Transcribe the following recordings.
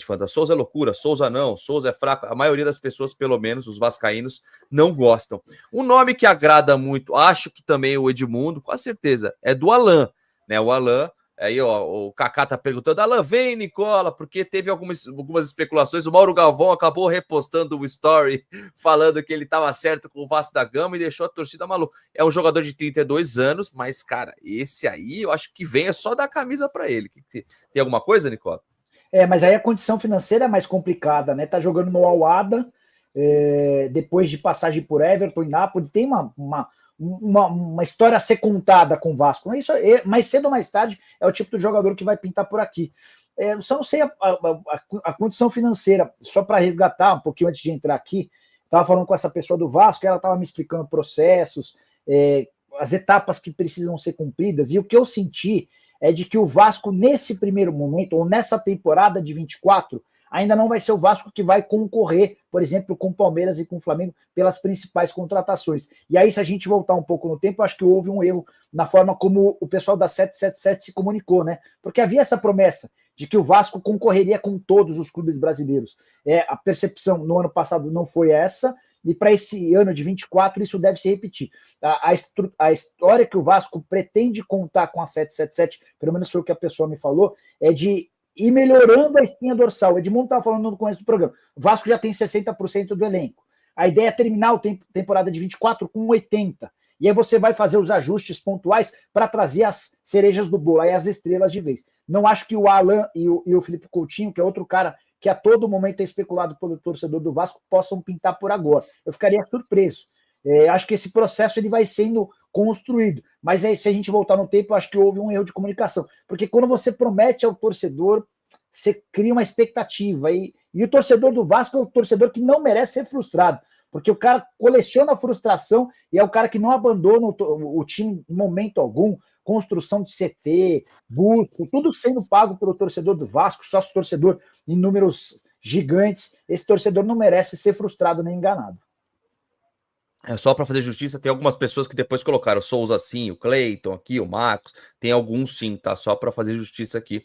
fã da Souza é loucura, Souza não, Souza é fraco. A maioria das pessoas, pelo menos os vascaínos, não gostam. Um nome que agrada muito, acho que também o Edmundo, com certeza, é do Alan, né? O Alan, aí ó, o Kaká tá perguntando, Alan, vem, Nicola, porque teve algumas especulações, o Mauro Galvão acabou repostando o story, falando que ele estava certo com o Vasco da Gama e deixou a torcida maluca. É um jogador de 32 anos, mas, cara, esse aí eu acho que vem é só dar a camisa para ele. Tem alguma coisa, Nicola? Mas aí a condição financeira é mais complicada, né? Tá jogando no Al-Ahly, depois de passagem por Everton e Napoli, tem uma história a ser contada com o Vasco. Isso, mais cedo ou mais tarde, é o tipo de jogador que vai pintar por aqui. Só não sei a condição financeira, só para resgatar um pouquinho antes de entrar aqui, estava falando com essa pessoa do Vasco, ela estava me explicando processos, as etapas que precisam ser cumpridas, e o que eu senti é de que o Vasco, nesse primeiro momento, ou nessa temporada de 24, ainda não vai ser o Vasco que vai concorrer, por exemplo, com o Palmeiras e com o Flamengo pelas principais contratações. E aí, se a gente voltar um pouco no tempo, eu acho que houve um erro na forma como o pessoal da 777 se comunicou, né? Porque havia essa promessa de que o Vasco concorreria com todos os clubes brasileiros. A percepção no ano passado não foi essa, e para esse ano de 24 isso deve se repetir. A história que o Vasco pretende contar com a 777, pelo menos foi o que a pessoa me falou, é de ir melhorando a espinha dorsal. O Edmundo estava falando no começo do programa. O Vasco já tem 60% do elenco. A ideia é terminar a temporada de 24 com 80%. E aí você vai fazer os ajustes pontuais para trazer as cerejas do bolo, aí as estrelas de vez. Não acho que o Alan e o Felipe Coutinho, que é outro cara que a todo momento é especulado pelo torcedor do Vasco, possam pintar por agora. Eu ficaria surpreso. Acho que esse processo ele vai sendo construído. Mas aí, se a gente voltar no tempo, eu acho que houve um erro de comunicação. Porque quando você promete ao torcedor, você cria uma expectativa. E o torcedor do Vasco é o torcedor que não merece ser frustrado. Porque o cara coleciona a frustração e é o cara que não abandona o time em momento algum. Construção de CT, busca, tudo sendo pago pelo torcedor do Vasco, sócio torcedor em números gigantes. Esse torcedor não merece ser frustrado nem enganado. Só para fazer justiça, tem algumas pessoas que depois colocaram Souza sim, o Cleiton aqui, o Marcos, tem alguns sim, tá? Só para fazer justiça aqui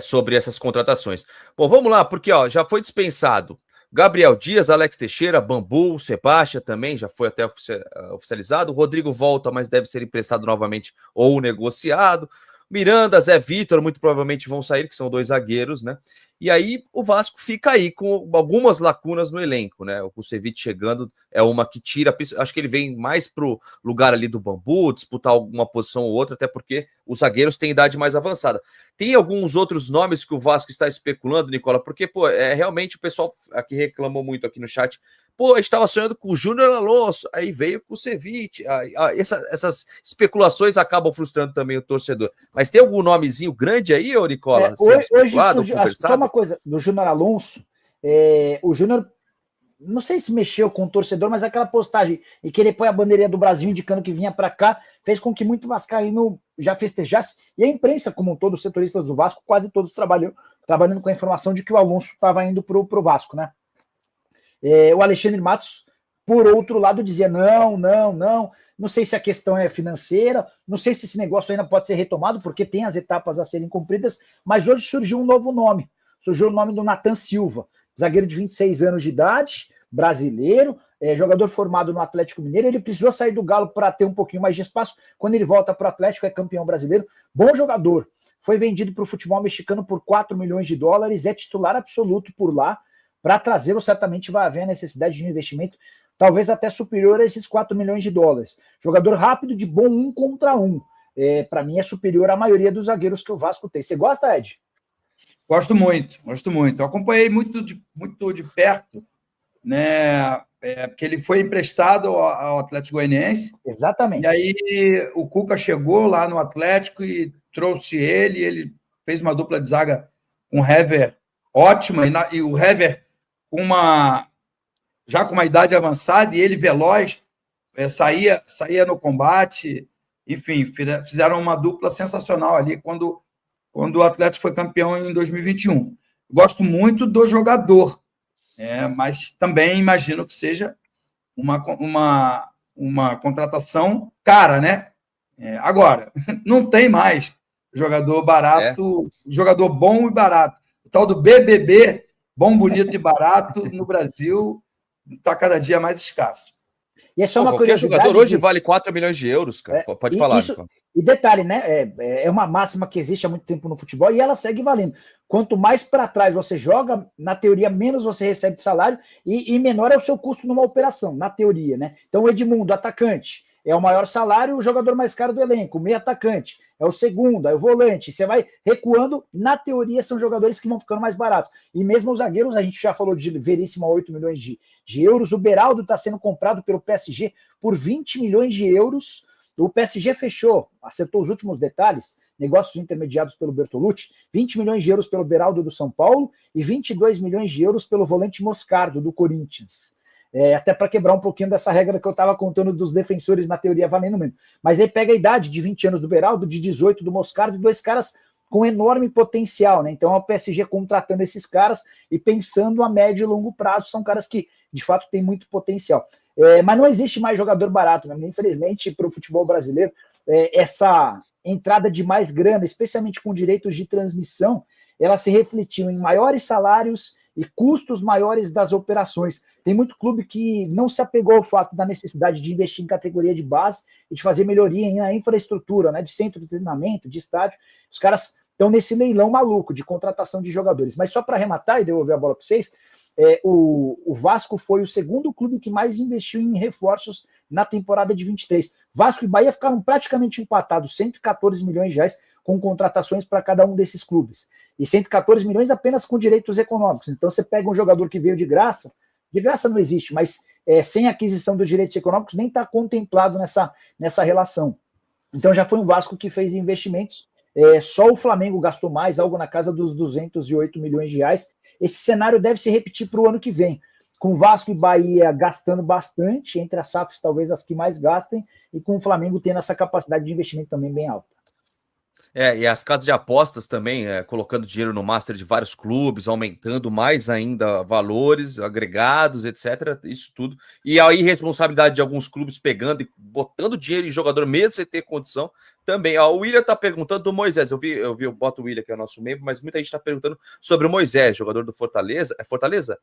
sobre essas contratações. Bom, vamos lá, porque ó, já foi dispensado Gabriel Dias, Alex Teixeira, Bambu, Sebastião também, já foi até oficializado. O Rodrigo volta, mas deve ser emprestado novamente ou negociado. Miranda, Zé Vitor, muito provavelmente vão sair, que são dois zagueiros, né? E aí o Vasco fica aí com algumas lacunas no elenco, né? O Kusevich chegando é uma que tira, acho que ele vem mais pro lugar ali do Bambu, disputar alguma posição ou outra, até porque os zagueiros têm idade mais avançada. Tem alguns outros nomes que o Vasco está especulando, Nicola, porque, pô, realmente o pessoal aqui reclamou muito aqui no chat. Pô, a gente estava sonhando com o Júnior Alonso, aí veio com o Kusevich. Essas especulações acabam frustrando também o torcedor. Mas tem algum nomezinho grande aí, ô Nicola? Hoje surgiu, só uma coisa, do Júnior Alonso, o Júnior, não sei se mexeu com o torcedor, mas aquela postagem em que ele põe a bandeirinha do Brasil indicando que vinha para cá, fez com que muito vascaíno já festejasse, e a imprensa, como um todo, os setoristas do Vasco, quase todos trabalhando com a informação de que o Alonso estava indo pro Vasco, né? O Alexandre Matos, por outro lado, dizia não sei se a questão é financeira, não sei se esse negócio ainda pode ser retomado, porque tem as etapas a serem cumpridas, mas hoje surgiu um novo nome, surgiu o nome do Nathan Silva, zagueiro de 26 anos de idade, brasileiro, jogador formado no Atlético Mineiro. Ele precisou sair do Galo para ter um pouquinho mais de espaço. Quando ele volta para o Atlético, é campeão brasileiro. Bom jogador. Foi vendido para o futebol mexicano por 4 milhões de dólares, é titular absoluto por lá. Para trazê-lo, certamente vai haver a necessidade de um investimento talvez até superior a esses 4 milhões de dólares. Jogador rápido, de bom 1 contra 1. Para mim é superior à maioria dos zagueiros que o Vasco tem. Você gosta, Ed? Gosto muito. Eu acompanhei muito de perto, né? Porque ele foi emprestado ao Atlético Goianiense. Exatamente. E aí o Cuca chegou lá no Atlético e trouxe ele fez uma dupla de zaga com o Hever ótima, e o Hever já com uma idade avançada, e ele veloz, saía no combate, enfim, fizeram uma dupla sensacional ali quando o Atlético foi campeão em 2021. Gosto muito do jogador, mas também imagino que seja uma contratação cara, né? Agora, não tem mais jogador barato, jogador bom e barato. Eu tal do BBB, bom, bonito e barato, no Brasil está cada dia mais escasso. E é só uma qualquer curiosidade. Jogador hoje vale 4 milhões de euros, cara. Pode falar, isso, e detalhe, né? É uma máxima que existe há muito tempo no futebol e ela segue valendo. Quanto mais para trás você joga, na teoria, menos você recebe de salário e menor é o seu custo numa operação, na teoria, né? Então, o Edmundo, atacante, é o maior salário, o jogador mais caro do elenco. O meio atacante é o segundo, é o volante. Você vai recuando, na teoria, são jogadores que vão ficando mais baratos. E mesmo os zagueiros, a gente já falou de Veríssimo a 8 milhões de euros. O Beraldo está sendo comprado pelo PSG por 20 milhões de euros. O PSG fechou, acertou os últimos detalhes, negócios intermediados pelo Bertolucci, 20 milhões de euros pelo Beraldo do São Paulo e 22 milhões de euros pelo volante Moscardo do Corinthians. Até para quebrar um pouquinho dessa regra que eu estava contando dos defensores na teoria valendo mesmo. Mas aí pega a idade de 20 anos do Beraldo, de 18 do Moscardo, e dois caras com enorme potencial, né? Então, a PSG contratando esses caras e pensando a médio e longo prazo, são caras que, de fato, têm muito potencial. Mas não existe mais jogador barato, né? Infelizmente, para o futebol brasileiro, essa entrada de mais grana, especialmente com direitos de transmissão, ela se refletiu em maiores salários e custos maiores das operações. Tem muito clube que não se apegou ao fato da necessidade de investir em categoria de base e de fazer melhoria na infraestrutura, né, de centro de treinamento, de estádio. Os caras estão nesse leilão maluco de contratação de jogadores. Mas só para arrematar e devolver a bola para vocês, o Vasco foi o segundo clube que mais investiu em reforços na temporada de 23. Vasco e Bahia ficaram praticamente empatados, 114 milhões de reais com contratações para cada um desses clubes. E 114 milhões apenas com direitos econômicos. Então você pega um jogador que veio de graça não existe, mas sem aquisição dos direitos econômicos nem está contemplado nessa relação. Então já foi um Vasco que fez investimentos, só o Flamengo gastou mais, algo na casa dos 208 milhões de reais. Esse cenário deve se repetir para o ano que vem, com Vasco e Bahia gastando bastante, entre as SAFs talvez as que mais gastem, e com o Flamengo tendo essa capacidade de investimento também bem alta. E as casas de apostas também, colocando dinheiro no Master de vários clubes, aumentando mais ainda valores agregados, etc. Isso tudo. E a irresponsabilidade de alguns clubes pegando e botando dinheiro em jogador mesmo sem ter condição também. O William tá perguntando do Moisés. Eu boto o William, que é o nosso membro, mas muita gente tá perguntando sobre o Moisés, jogador do Fortaleza. É Fortaleza?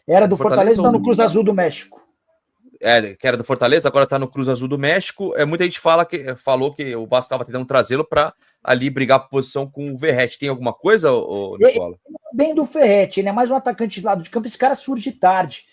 Era do Fortaleza, tá no Cruz Azul do México. Que era do Fortaleza, agora tá no Cruz Azul do México. Muita gente falou que o Vasco estava tentando trazê-lo para ali brigar por posição com o Verratti. Tem alguma coisa, Nicola? Bem do Ferretti, né? Mais um atacante de lado de campo. Esse cara surge tarde,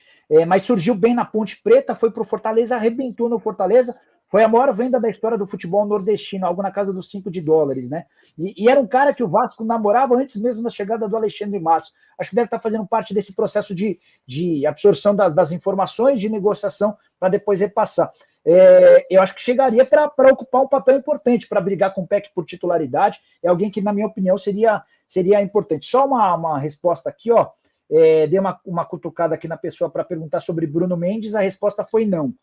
mas surgiu bem na Ponte Preta, foi pro Fortaleza, arrebentou no Fortaleza. Foi a maior venda da história do futebol nordestino, algo na casa dos $5, né? E era um cara que o Vasco namorava antes mesmo da chegada do Alexandre Matos. Acho que deve estar fazendo parte desse processo de absorção das informações, de negociação, para depois repassar. Eu acho que chegaria para ocupar um papel importante, para brigar com o PEC por titularidade. É alguém que, na minha opinião, seria importante. Só uma resposta aqui, ó. Dei uma cutucada aqui na pessoa para perguntar sobre Bruno Mendes, a resposta foi não.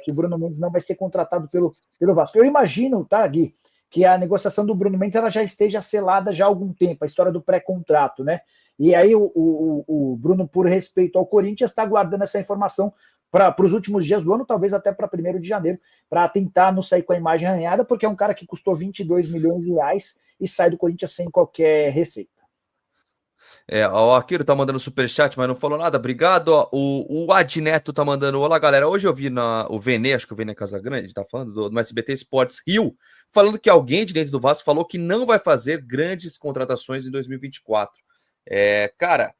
Que o Bruno Mendes não vai ser contratado pelo Vasco. Eu imagino, tá, Gui, que a negociação do Bruno Mendes ela já esteja selada já há algum tempo, a história do pré-contrato, né? E aí o Bruno, por respeito ao Corinthians, está guardando essa informação para os últimos dias do ano, talvez até para 1º de janeiro, para tentar não sair com a imagem arranhada, porque é um cara que custou 22 milhões de reais e sai do Corinthians sem qualquer receita. O Akiro tá mandando superchat, mas não falou nada. Obrigado. O Adneto tá mandando. Olá, galera. Hoje eu vi o Vene, acho que o Vene Casagrande, tá falando do SBT Esportes Rio, falando que alguém de dentro do Vasco falou que não vai fazer grandes contratações em 2024. Cara,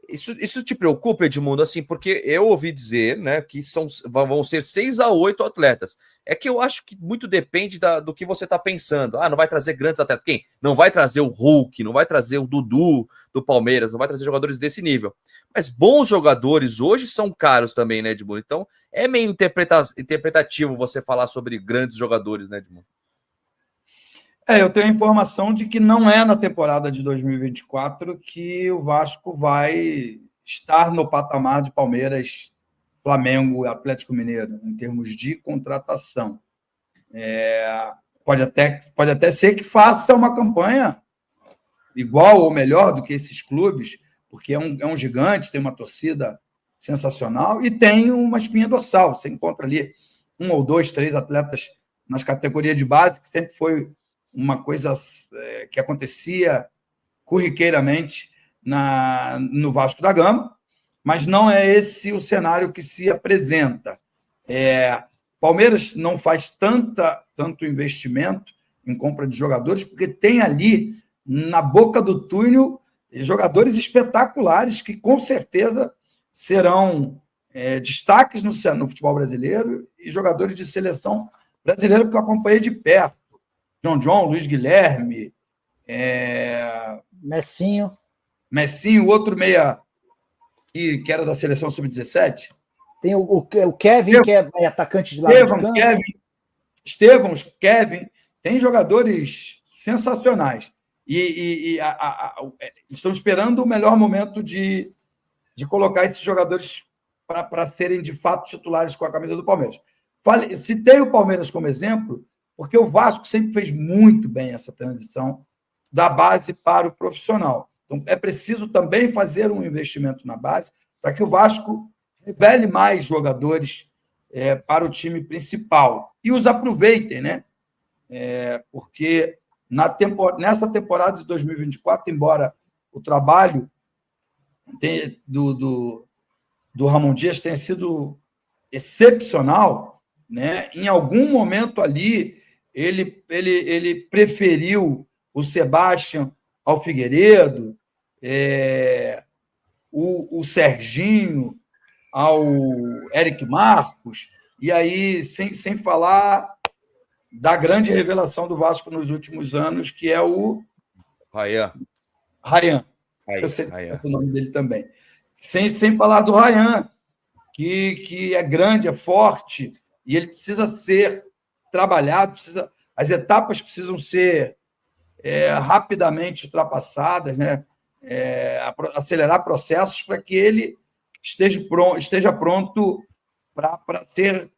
isso te preocupa, Edmundo? Assim, porque eu ouvi dizer, né, que vão ser 6 a 8 atletas. É que eu acho que muito depende do que você está pensando. Não vai trazer grandes atletas. Quem? Não vai trazer o Hulk, não vai trazer o Dudu do Palmeiras, não vai trazer jogadores desse nível. Mas bons jogadores hoje são caros também, né, Edmundo? Então é meio interpretativo você falar sobre grandes jogadores, né, Edmundo? Eu tenho a informação de que não é na temporada de 2024 que o Vasco vai estar no patamar de Palmeiras, Flamengo e Atlético Mineiro, em termos de contratação. Pode até ser que faça uma campanha igual ou melhor do que esses clubes, porque é um gigante, tem uma torcida sensacional e tem uma espinha dorsal. Você encontra ali 1 ou 2, 3 atletas nas categorias de base, que sempre foi uma coisa que acontecia corriqueiramente no Vasco da Gama, mas não é esse o cenário que se apresenta. Palmeiras não faz tanto investimento em compra de jogadores, porque tem ali, na boca do túnel, jogadores espetaculares que, com certeza, serão destaques no futebol brasileiro e jogadores de seleção brasileira, que eu acompanhei de perto. John, Luiz Guilherme, Messinho, o outro meia que era da seleção sub-17. Tem o Kevin, que é atacante de lado de campo. Kevin. Tem jogadores sensacionais. E estão esperando o melhor momento de colocar esses jogadores para serem, de fato, titulares com a camisa do Palmeiras. Citei o Palmeiras como exemplo, porque o Vasco sempre fez muito bem essa transição da base para o profissional. Então, é preciso também fazer um investimento na base para que o Vasco revele mais jogadores para o time principal e os aproveitem, né? Porque nessa temporada de 2024, embora o trabalho do Ramon Dias tenha sido excepcional, né? Em algum momento ali ele preferiu o Sebastião ao Figueiredo, o Serginho ao Eric Marcos, e aí sem falar da grande revelação do Vasco nos últimos anos, que é o Rayan. Eu sei o nome dele também. Sem falar do Rayan, que é grande, é forte, e ele precisa ser trabalhado, as etapas precisam ser rapidamente ultrapassadas, né? Acelerar processos para que ele esteja pronto para ser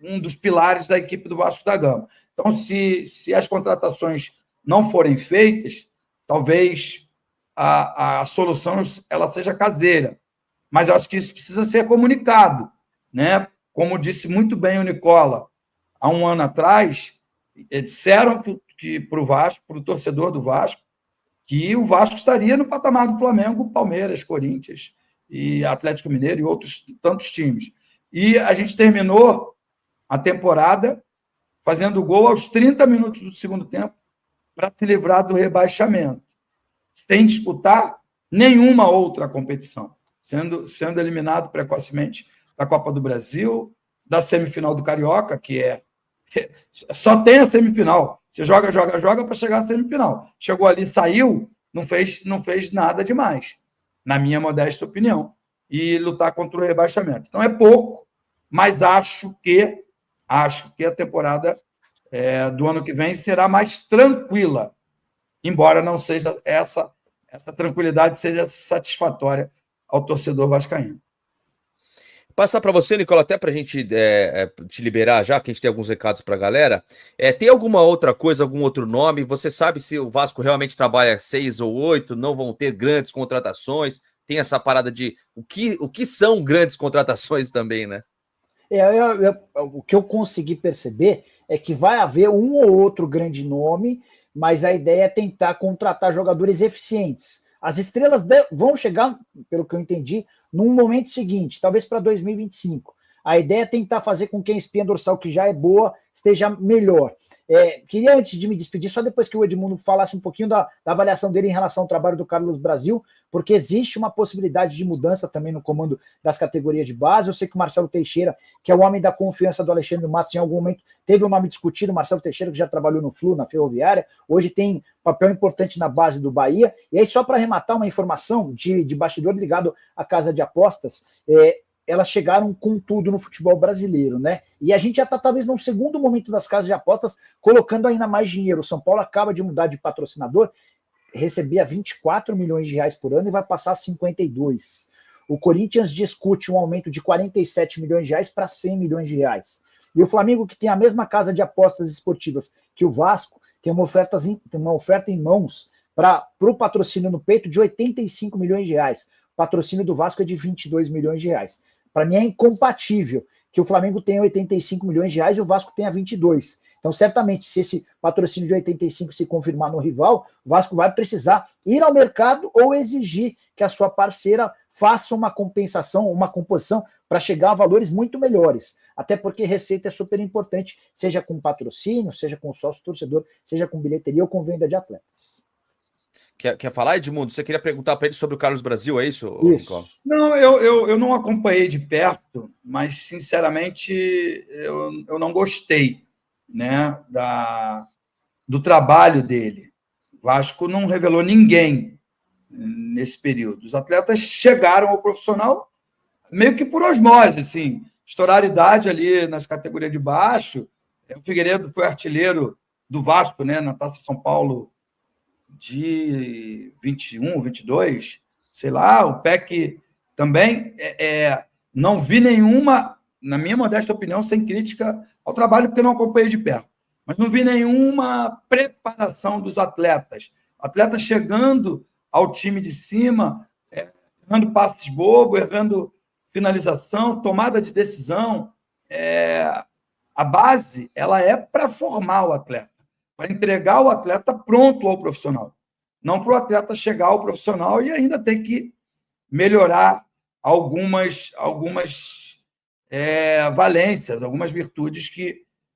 um dos pilares da equipe do Vasco da Gama. Então, se as contratações não forem feitas, talvez a solução ela seja caseira. Mas eu acho que isso precisa ser comunicado, né? Como disse muito bem o Nicola, há um ano atrás, disseram que para o Vasco, para o torcedor do Vasco, que o Vasco estaria no patamar do Flamengo, Palmeiras, Corinthians e Atlético Mineiro e outros tantos times. E a gente terminou a temporada fazendo gol aos 30 minutos do segundo tempo para se livrar do rebaixamento, sem disputar nenhuma outra competição, sendo eliminado precocemente da Copa do Brasil, da semifinal do Carioca, que só tem a semifinal. Você joga para chegar à semifinal. Chegou ali, saiu, não fez nada demais, na minha modesta opinião, e lutar contra o rebaixamento. Então é pouco, mas acho que a temporada do ano que vem será mais tranquila, embora não seja essa tranquilidade seja satisfatória ao torcedor vascaíno. Passar para você, Nicola, até para a gente te liberar já, que a gente tem alguns recados para a galera. Tem alguma outra coisa, algum outro nome? Você sabe se o Vasco realmente trabalha 6 ou 8, não vão ter grandes contratações? Tem essa parada de o que são grandes contratações também, né? O que eu consegui perceber é que vai haver um ou outro grande nome, mas a ideia é tentar contratar jogadores eficientes. As estrelas vão chegar, pelo que eu entendi, num momento seguinte, talvez para 2025. A ideia é tentar fazer com que a espinha dorsal, que já é boa, esteja melhor. Queria, antes de me despedir, só depois que o Edmundo falasse um pouquinho da avaliação dele em relação ao trabalho do Carlos Brasil, porque existe uma possibilidade de mudança também no comando das categorias de base. Eu sei que o Marcelo Teixeira, que é o homem da confiança do Alexandre Matos, em algum momento teve o nome discutido. Marcelo Teixeira, que já trabalhou no Flu, na Ferroviária, hoje tem papel importante na base do Bahia. E aí, só para arrematar uma informação de bastidor ligado à casa de apostas, elas chegaram com tudo no futebol brasileiro, né? E a gente já está, talvez, num segundo momento das casas de apostas, colocando ainda mais dinheiro. O São Paulo acaba de mudar de patrocinador, recebia 24 milhões de reais por ano e vai passar a 52. O Corinthians discute um aumento de 47 milhões de reais para 100 milhões de reais. E o Flamengo, que tem a mesma casa de apostas esportivas que o Vasco, tem uma oferta em mãos para o patrocínio no peito de 85 milhões de reais. O patrocínio do Vasco é de 22 milhões de reais. Para mim é incompatível que o Flamengo tenha 85 milhões de reais e o Vasco tenha 22. Então, certamente, se esse patrocínio de 85 se confirmar no rival, o Vasco vai precisar ir ao mercado ou exigir que a sua parceira faça uma compensação, uma composição para chegar a valores muito melhores. Até porque receita é super importante, seja com patrocínio, seja com sócio torcedor, seja com bilheteria ou com venda de atletas. Quer falar, Edmundo? Você queria perguntar para ele sobre o Carlos Brasil, é isso? Isso. Não, eu não acompanhei de perto, mas, sinceramente, eu não gostei, né, do trabalho dele. O Vasco não revelou ninguém nesse período. Os atletas chegaram ao profissional meio que por osmose, assim, estouraram idade ali nas categorias de baixo. O Figueiredo foi artilheiro do Vasco, né, na Taça São Paulo de 21, 22, sei lá, o PEC também. Não vi nenhuma, na minha modesta opinião, sem crítica ao trabalho, porque não acompanhei de perto, mas não vi nenhuma preparação dos atletas. Atletas chegando ao time de cima, errando passes bobos, errando finalização, tomada de decisão. A base ela é para formar o atleta, para entregar o atleta pronto ao profissional. Não para o atleta chegar ao profissional e ainda ter que melhorar algumas valências, algumas virtudes que